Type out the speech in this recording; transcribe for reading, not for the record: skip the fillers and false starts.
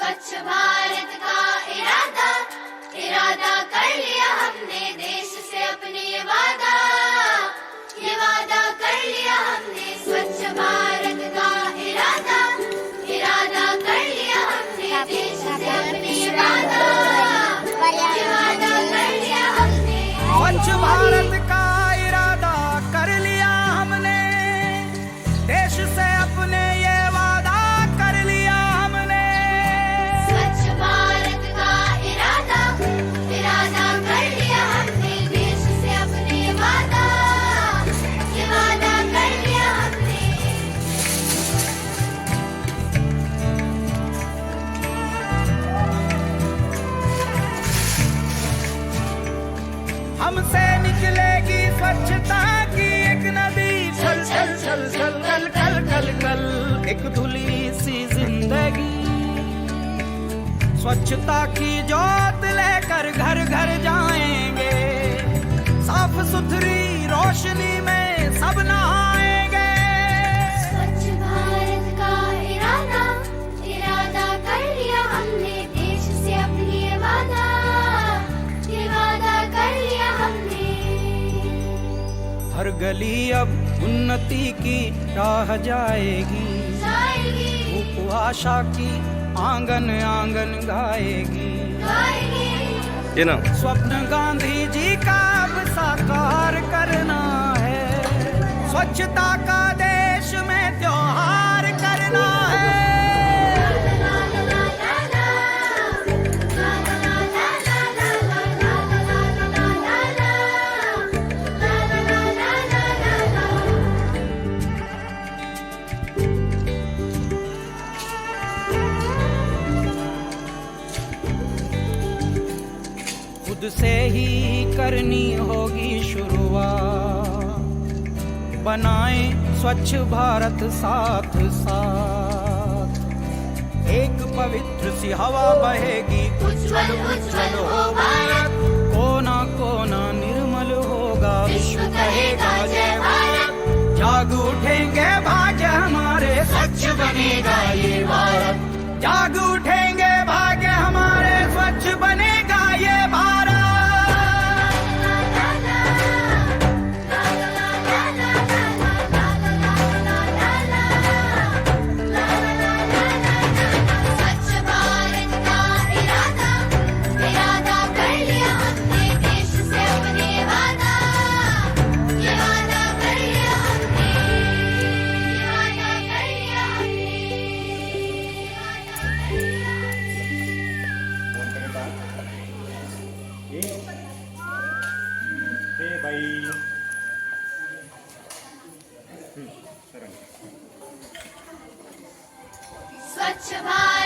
स्वच्छ भारत का इरादा इरादा कर लिया हमने, देश से अपने ये वादा कर लिया हमने। स्वच्छ भारत का इरादा इरादा कर लिया हमने, देश से अपने ये वादा कर लिया हमने। स्वच्छ भारत का इरादा कर लिया हमने, देश से अपने ये वादा कर लिया हमने। स्वच्छ भारत का इरादा इरादा कर लिया हमने, देश से अपने ये वादा कर लिया हमने। हमसे निकलेगी स्वच्छता की एक नदी, छल छल छल छल कल कल कल कल एक धुली सी जिंदगी। स्वच्छता की जोत लेकर घर घर जाएंगे, साफ सुथरी रोशनी में सब नहाएंगे। स्वच्छ भारत का इरादा इरादा कर लिया हमने, देश से अपनी ये वादा कर लिया हमने। हर गली अब उन्नति की राह जाएगी, धूप आशा की आंगन आंगन गाएगी। स्वप्न गांधी जी का अब साकार करना है, स्वच्छता का देश में त्योहार करना है। खुद से ही करनी होगी शुरुआत, बनाएं स्वच्छ भारत साथ साथ। एक पवित्र सी हवा बहेगी, उज्जवल उज्जवल हो भारत, कोना कोना निर्मल होगा, विश्व कहेगा जय भारत। जाग उठेंगे भाग्य हमारे, स्वच्छ बनेगा ये भारत। जाग उठेंगे भाग्य हमारे, स्वच्छ बनेगा ये भारत। स्वच्छ भारत का इरादा इरादा कर लिया हमने, देश से अपने वादा कर लिया हमने। कर लिया स्वच्छ भारत